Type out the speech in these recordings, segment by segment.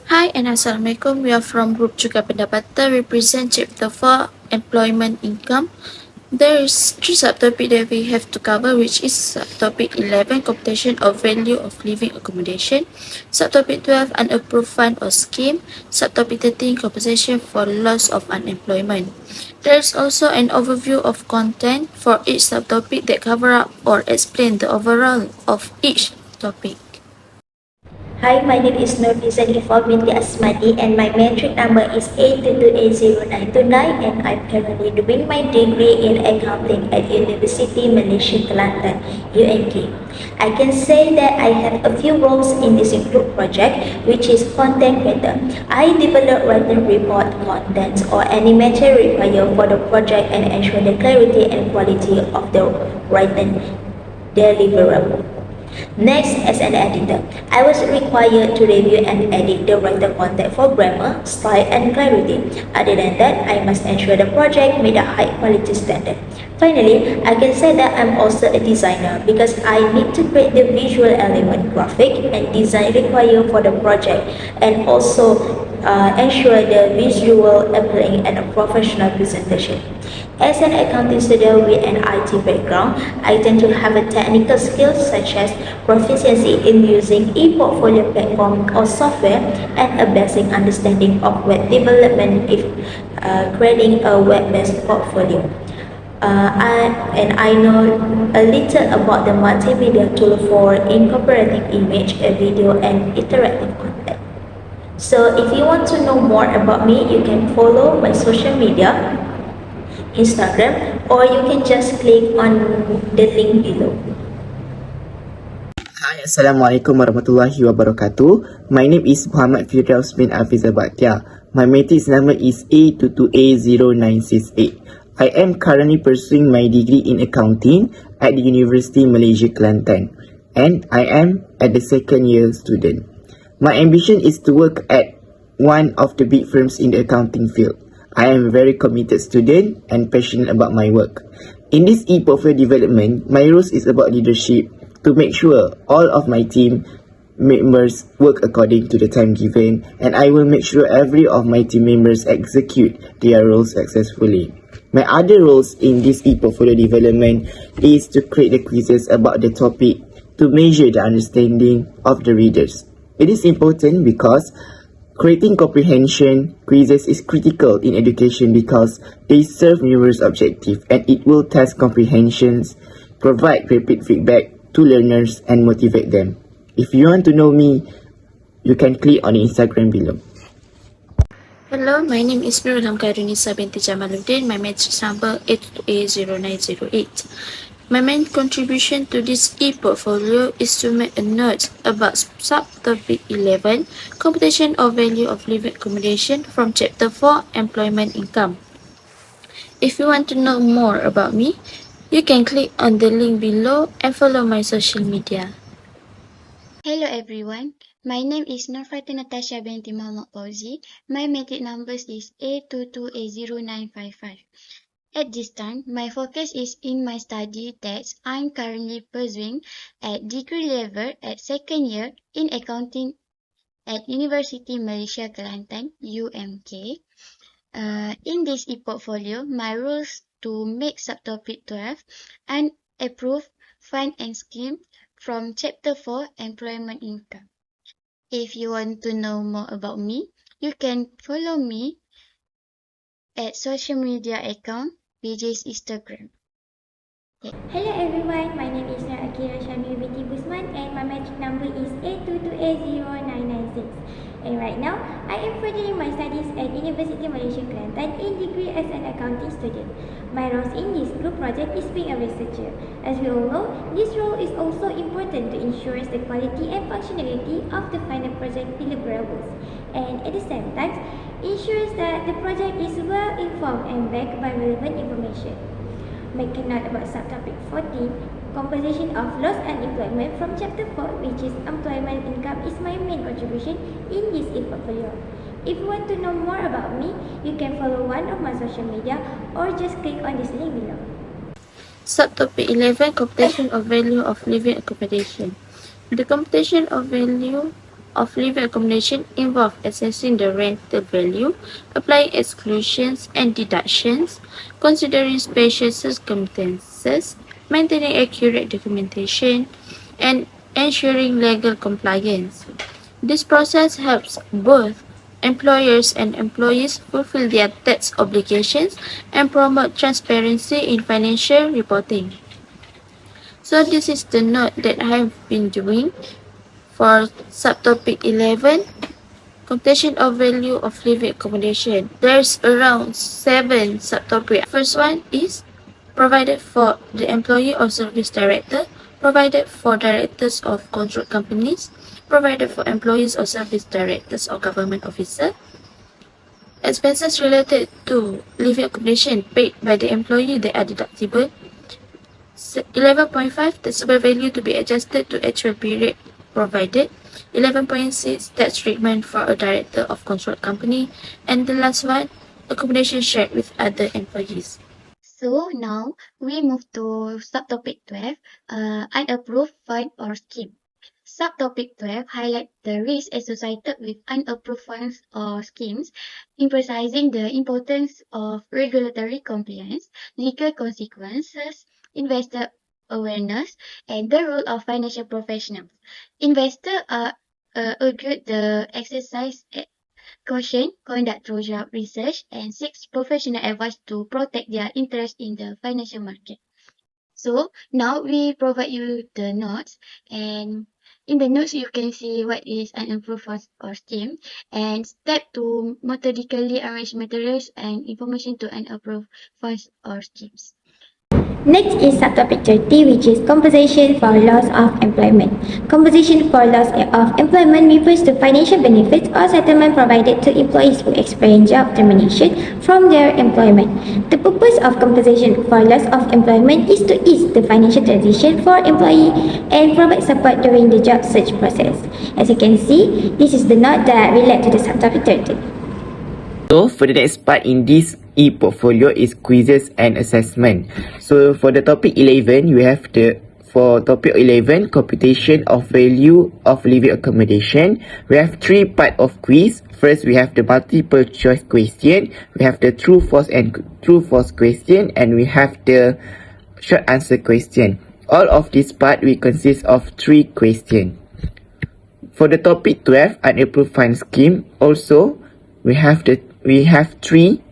Hi and Assalamualaikum. We are from Group Juga Pendapatan, represent Chapter 4 Employment Income. There is three subtopics that we have to cover, which is subtopic 11, computation of value of living accommodation, subtopic 12, unapproved fund or scheme, subtopic 13, compensation for loss of unemployment. There is also an overview of content for each subtopic that cover up or explain the overall of each topic. Hi, my name is FIRZAN BINTI ASMADI and my metric number is AAT20203 and I'm currently doing my degree in accounting at University Malaysia Kelantan, UMK. I can say that I have a few roles in this group project, which is content creator. I develop written report contents or any matter required for the project and ensure the clarity and quality of the written deliverable. Next, as an editor, I was required to review and edit the writer content for grammar, style, and clarity. Other than that, I must ensure the project meet a high quality standard. Finally, I can say that I'm also a designer because I need to create the visual element, graphic, and design required for the project, and also ensure the visual appealing and a professional presentation. As an accounting student with an IT background, I tend to have a technical skills such as proficiency in using e-portfolio platform or software and a basic understanding of web development if creating a web-based portfolio. I know a little about the multimedia tool for incorporating image, video, and interactive content. So if you want to know more about me, you can follow my social media, Instagram, or you can just click on the link below. Hi, Assalamualaikum warahmatullahi wabarakatuh. My name is Muhammad FIRDAUS bin AFIZAL BAKTIAR. My matrix number is A22A0968. I am currently pursuing my degree in accounting at the University Malaysia Kelantan, and I am at the second year student. My ambition is to work at one of the big firms in the accounting field. I am a very committed student and passionate about my work. In this e-portfolio development, my role is about leadership to make sure all of my team members work according to the time given, and I will make sure every of my team members execute their roles successfully. My other roles in this e-portfolio development is to create the quizzes about the topic to measure the understanding of the readers. It is important because creating comprehension quizzes is critical in education because they serve numerous objectives and it will test comprehensions, provide rapid feedback to learners and motivate them. If you want to know me, you can click on the Instagram below. Hello, my name is KHAIRUNNISA binti JAMALUDDIN. My matrix number 82A0908. My main contribution to this e-portfolio is to make a note about subtopic 11, computation of value of living accommodation from Chapter 4, Employment Income. If you want to know more about me, you can click on the link below and follow my social media. Hello everyone, my name is NATASYA binti PAUZI. My matric numbers is A22A0955. At this time, my focus is in my study that I'm currently pursuing at degree level at second year in accounting at University Malaysia Kelantan, UMK. In this e-portfolio, my roles to make subtopic 12 and approve fund and scheme from Chapter 4 Employment Income. If you want to know more about me, you can follow me at social media account, which is Instagram. Hello everyone, my name is AQIRA binti BUSMAN and my metric number is A22A0996. And right now, I am furthering my studies at University Malaysia Kelantan in degree as an accounting student. My role in this group project is being a researcher. As we all know, this role is also important to ensure the quality and functionality of the final project deliverables, and at the same time, ensures that the project is well informed and backed by relevant information. Make a note about subtopic 14, composition of loss and employment from chapter 4, which is employment income, is my main contribution in this e-portfolio. If you want to know more about me, you can follow one of my social media or just click on this link below. Subtopic 11, computation of value of living accommodation. The computation of value of living accommodation involve assessing the rental value, applying exclusions and deductions, considering special circumstances, maintaining accurate documentation, and ensuring legal compliance. This process helps both employers and employees fulfill their tax obligations and promote transparency in financial reporting. So this is the note that I have been doing for subtopic 11, computation of value of living accommodation. There's around 7 subtopics. First one is provided for the employee or service director, provided for directors of controlled companies, provided for employees or service directors or government officer. Expenses related to living accommodation paid by the employee that are deductible. 11.5 taxable value to be adjusted to actual period provided. 11.6 tax treatment for a director of controlled company. And the last one, accommodation shared with other employees. So now we move to subtopic 12, unapproved fund or scheme. Subtopic 12 highlights the risks associated with unapproved funds or schemes, emphasizing the importance of regulatory compliance, legal consequences, investor awareness, and the role of financial professionals. Investors are urged the exercise caution, conduct thorough research, and seek professional advice to protect their interest in the financial market. So now we provide you the notes, and in the notes you can see what is an approved fund or scheme, and step to methodically arrange materials and information to unapproved funds or schemes. Next is subtopic 30, which is compensation for loss of employment. Compensation for loss of employment refers to financial benefits or settlement provided to employees who experience job termination from their employment. The purpose of compensation for loss of employment is to ease the financial transition for employee and provide support during the job search process. As you can see, this is the note that relates to the subtopic 30. So for the next part in this e-portfolio is quizzes and assessment. So for the topic 11, we have for topic 11, computation of value of living accommodation. We have 3 parts of quiz. First, we have the multiple choice question. We have the true false question, and we have the short answer question. All of this part will consist of 3 questions. For the topic 12, unapproved fund scheme, also we have 3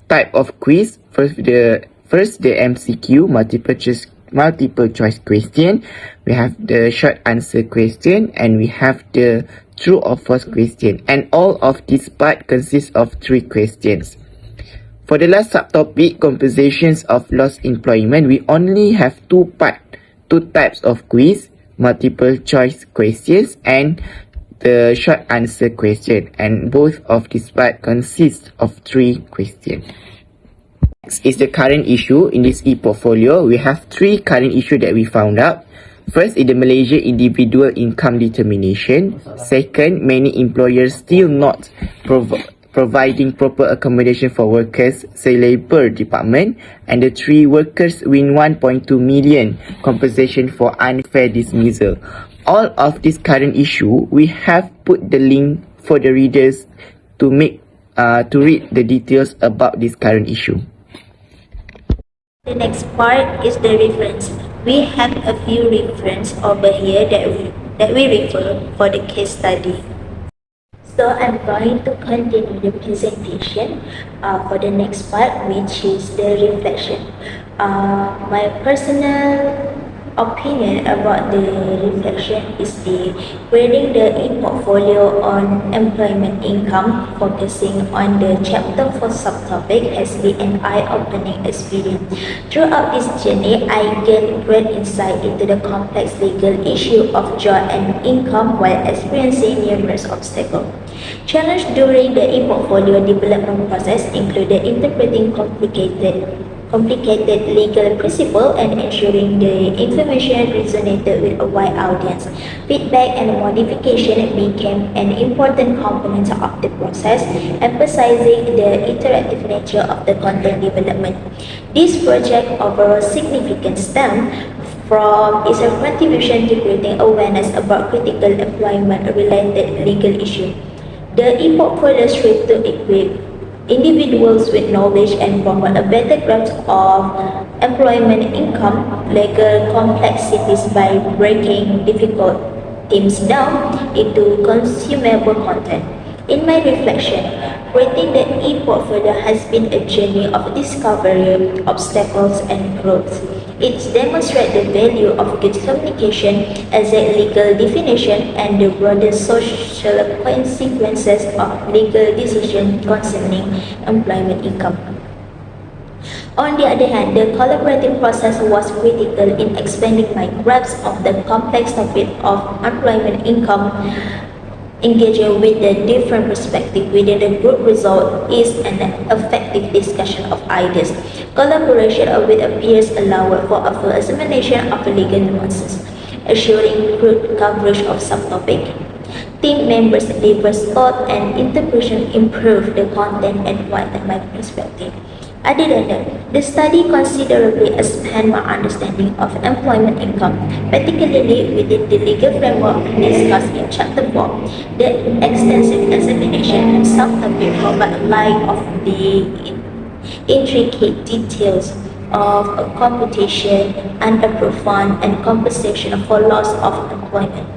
type of quiz. First the MCQ, multiple choice question. We have the short answer question, and we have the true or false question. And all of this part consists of 3 questions. For the last subtopic, compensations of lost employment, we only have 2 types of quiz, multiple choice questions and the short answer question, and both of these part consist of 3 questions. Next is the current issue. In this e-portfolio, we have 3 current issues that we found out. First is the Malaysia individual income determination. Second, many employers still not providing proper accommodation for workers, say labour department. And the 3, workers win 1.2 million compensation for unfair dismissal. All of this current issue, we have put the link for the readers to read the details about this current issue. The next part is the reference. We have a few references over here that we refer for the case study. So I'm going to continue the presentation for the next part, which is the reflection. My personal opinion about the reflection is the grading the e-portfolio on employment income, focusing on the chapter 4 subtopic, has been an eye-opening experience. Throughout this journey, I gained great insight into the complex legal issue of job and income while experiencing numerous obstacles. Challenges during the e-portfolio development process included interpreting complicated legal principle and ensuring the information resonated with a wide audience. Feedback and modification became an important component of the process, emphasizing the interactive nature of the content development. This project overall significant stem from its contribution to creating awareness about critical employment-related legal issues. The e-portfolio strives to equip individuals with knowledge and promote a better grasp of employment income legal complexities by breaking difficult themes down into consumable content. In my reflection, creating the e-portfolio has been a journey of discovery, obstacles, and growth. It demonstrates the value of good communication, exact legal definition, and the broader social consequences of legal decisions concerning employment income. On the other hand, the collaborative process was critical in expanding my grasp of the complex topic of employment income. Engaging with the different perspectives within the group result is an effective discussion of ideas. Collaboration with peers allows for a full examination of legal nuances, assuring good coverage of subtopic. Team members' diverse thought and interpretation improve the content and widen my perspective. Other than that, the study considerably expanded my understanding of employment income, particularly within the legal framework discussed in Chapter 4. The extensive examination of subtopic provide light of the intricate details of computation, unapproved fund, and compensation for loss of employment.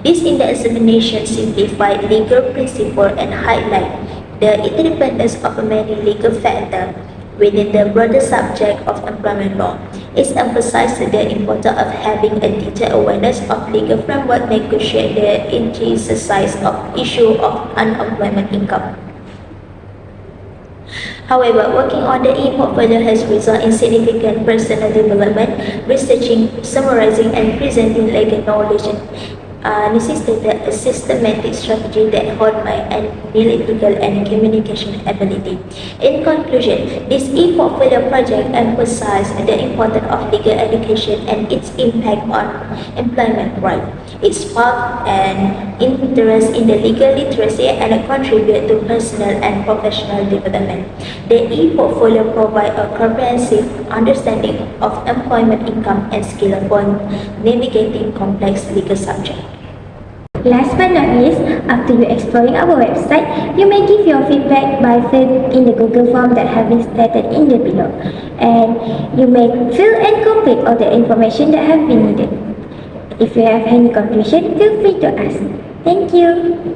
This in the examination simplify legal principle and highlight the interdependence of many legal factors within the broader subject of employment law. It emphasizes the importance of having a detailed awareness of legal framework negotiate the exercise of issue of unemployment income. However, working on the e-portfolio has resulted in significant personal development, researching, summarizing, and presenting legal knowledge necessitated a systematic strategy that honed my analytical and communication ability. In conclusion, this e-portfolio project emphasized the importance of legal education and its impact on employment rights. It sparked an interest in the legal literacy and contributed to personal and professional development. The e-portfolio provides a comprehensive understanding of employment income and skill for navigating complex legal subjects. Last but not least, after you exploring our website, you may give your feedback by filling in the Google form that have been stated in the below. And you may fill and complete all the information that have been needed. If you have any confusion, feel free to ask. Thank you.